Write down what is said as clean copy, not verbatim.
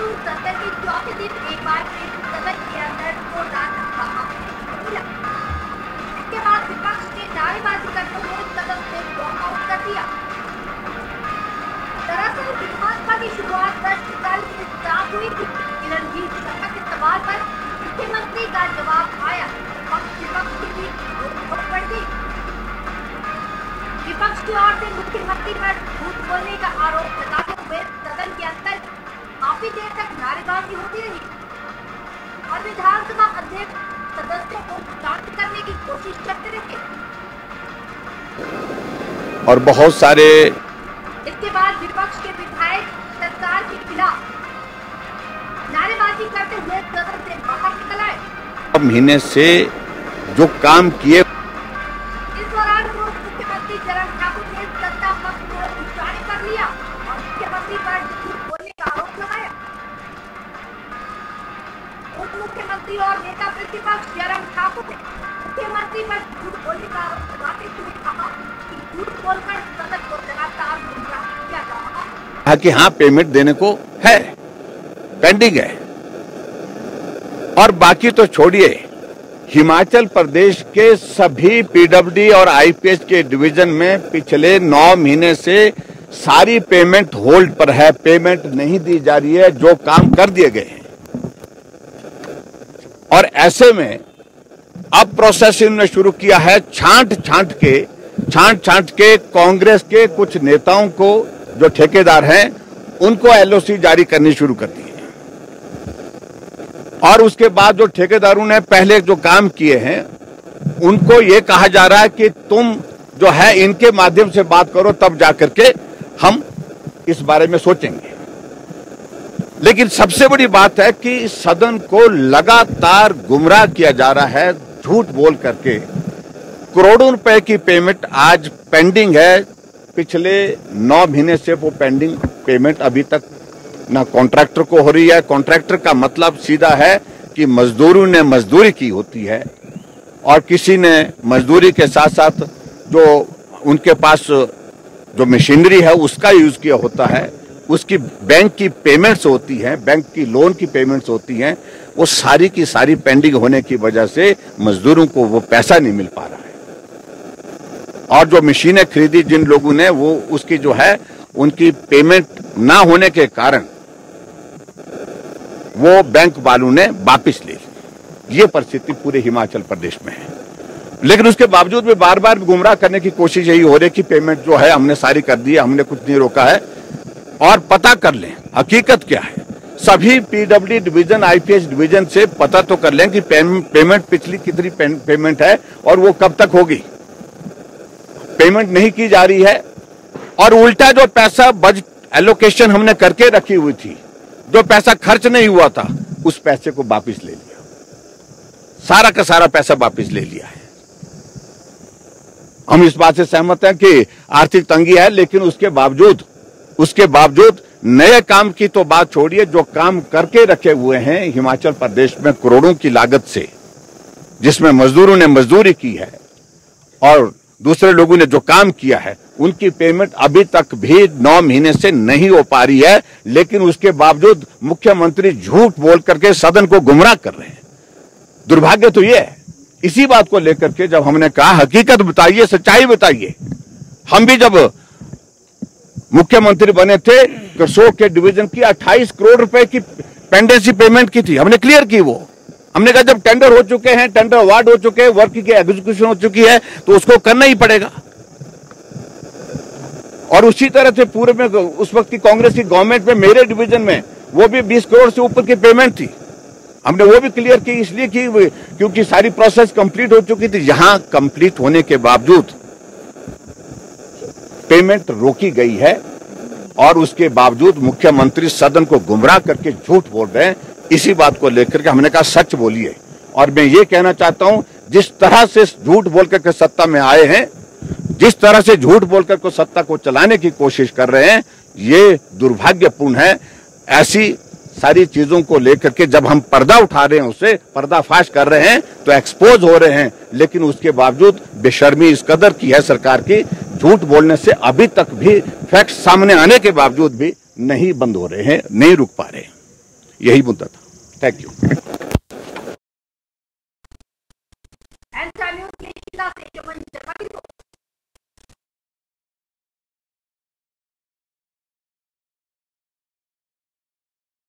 परंतु सत्र के चौथे दिन एक बार फिर सदन के अंदर जोरदार हंगामा मिला। इसके बाद विपक्ष ने नारेबाजी करते हुए सदन से वॉकआउट कर दिया। दरअसल विधानसभा की शुरुआत प्रश्नकाल के साथ हुई थी। रणजीत सभा के सवाल पर मुख्यमंत्री का जवाब आया और विपक्ष के बीच नोक-झोंक बढ़ गई। विपक्ष की ओर से मुख्यमंत्री पर झूठ बोलने का आरोप लगाते हुए सदन के अंदर काफी देर तक नारेबाजी होती रही और विधानसभा अध्यक्ष सदस्यों को शांत करने की कोशिश करते रहे और बहुत सारे। इसके बाद विपक्ष के विधायक सरकार के खिलाफ नारेबाजी करते हुए सदन से बाहर निकल आए। महीने से जो काम किए, इस दौरान मुख्यमंत्री जयराम ठाकुर ने सत्ता पक्ष को निशाने पर लिया और मुख्यमंत्री पर झूठ बोलने का आरोप लगाया। उप मुख्यमंत्री और नेता प्रतिपक्ष जयराम ठाकुर ने मुख्यमंत्री पर झूठ बोलने का आरोप लगाते हुए कहा कि झूठ बोलकर सदन को लगातार गुमराह किया जा रहा है। कि हाँ पेमेंट देने को है, पेंडिंग है। और बाकी तो छोड़िए, हिमाचल प्रदेश के सभी पीडब्ल्यूडी और आईपीएस के डिवीजन में पिछले 9 महीने से सारी पेमेंट होल्ड पर है, पेमेंट नहीं दी जा रही है, जो काम कर दिए गए हैं। और ऐसे में अब प्रोसेस इन्होंने शुरू किया है छांट छांट के कांग्रेस के कुछ नेताओं को, जो ठेकेदार हैं, उनको एलओसी जारी करनी शुरू कर दी है। और उसके बाद जो ठेकेदारों ने पहले जो काम किए हैं, उनको ये कहा जा रहा है कि तुम जो है इनके माध्यम से बात करो, तब जाकर के हम इस बारे में सोचेंगे। लेकिन सबसे बड़ी बात है कि सदन को लगातार गुमराह किया जा रहा है, झूठ बोल करके। करोड़ों रुपए की पेमेंट आज पेंडिंग है। पिछले 9 महीने से वो पेंडिंग पेमेंट अभी तक ना कॉन्ट्रैक्टर को हो रही है। कॉन्ट्रैक्टर का मतलब सीधा है कि मजदूरों ने मजदूरी की होती है और किसी ने मजदूरी के साथ साथ जो उनके पास जो मशीनरी है उसका यूज किया होता है, उसकी बैंक की पेमेंट्स होती हैं, बैंक की लोन की पेमेंट्स होती हैं, वो सारी की सारी पेंडिंग होने की वजह से मजदूरों को वो पैसा नहीं मिल पा रहा है। और जो मशीनें खरीदी जिन लोगों ने, वो उसकी जो है उनकी पेमेंट ना होने के कारण वो बैंक वालों ने वापिस ले ली। ये परिस्थिति पूरे हिमाचल प्रदेश में है। लेकिन उसके बावजूद भी बार बार गुमराह करने की कोशिश यही हो रही है कि पेमेंट जो है हमने सारी कर दी है, हमने कुछ नहीं रोका है। और पता कर लें हकीकत क्या है, सभी पीडब्ल्यूडी डिवीजन, आईपीएस डिवीजन से पता तो कर लें कि पेमेंट पिछली कितनी पेमेंट है और वो कब तक होगी। पेमेंट नहीं की जा रही है और उल्टा जो पैसा बजट एलोकेशन हमने करके रखी हुई थी, जो पैसा खर्च नहीं हुआ था, उस पैसे को वापस ले लिया। सारा का सारा पैसा वापस ले लिया है। हम इस बात से सहमत हैं कि आर्थिक तंगी है, लेकिन उसके बावजूद नए काम की तो बात छोड़िए, जो काम करके रखे हुए हैं हिमाचल प्रदेश में करोड़ों की लागत से, जिसमें मजदूरों ने मजदूरी की है और दूसरे लोगों ने जो काम किया है, उनकी पेमेंट अभी तक भी 9 महीने से नहीं हो पा रही है। लेकिन उसके बावजूद मुख्यमंत्री झूठ बोल करके सदन को गुमराह कर रहे हैं। दुर्भाग्य तो यह है। इसी बात को लेकर के जब हमने कहा हकीकत बताइए, सच्चाई बताइए, हम भी जब मुख्यमंत्री बने थे, करसोग के डिवीजन की 28 करोड़ रुपए की पेंडेंसी पेमेंट की थी, हमने क्लियर की वो। हमने कहा जब टेंडर हो चुके हैं, टेंडर अवार्ड हो चुके हैं, वर्क की एग्जीक्यूशन हो चुकी है, तो उसको करना ही पड़ेगा। और उसी तरह से पूरे में उस वक्त की कांग्रेस की गवर्नमेंट में मेरे डिवीजन में वो भी 20 करोड़ से ऊपर की पेमेंट थी, हमने वो भी क्लियर की। इसलिए की क्योंकि सारी प्रोसेस कंप्लीट हो चुकी थी। यहां कंप्लीट होने के बावजूद पेमेंट रोकी गई है और उसके बावजूद मुख्यमंत्री सदन को गुमराह करके झूठ बोल रहे हैं। इसी बात को लेकर के हमने कहा सच बोलिए। और मैं ये कहना चाहता हूं, जिस तरह से झूठ बोल करके सत्ता में आए हैं, जिस तरह से झूठ बोलकर को सत्ता को चलाने की कोशिश कर रहे हैं, ये दुर्भाग्यपूर्ण है। ऐसी सारी चीजों को लेकर के जब हम पर्दा उठा रहे हैं, उसे पर्दाफाश कर रहे हैं, तो एक्सपोज हो रहे हैं। लेकिन उसके बावजूद बेशर्मी इस कदर की है सरकार की, झूठ बोलने से अभी तक भी फैक्ट सामने आने के बावजूद भी नहीं बंद हो रहे हैं, नहीं रुक पा रहे हैं। यही मुद्दा था। Thank you. एंड न्यूज़ के शिमला से चमन शर्मा की रिपोर्ट।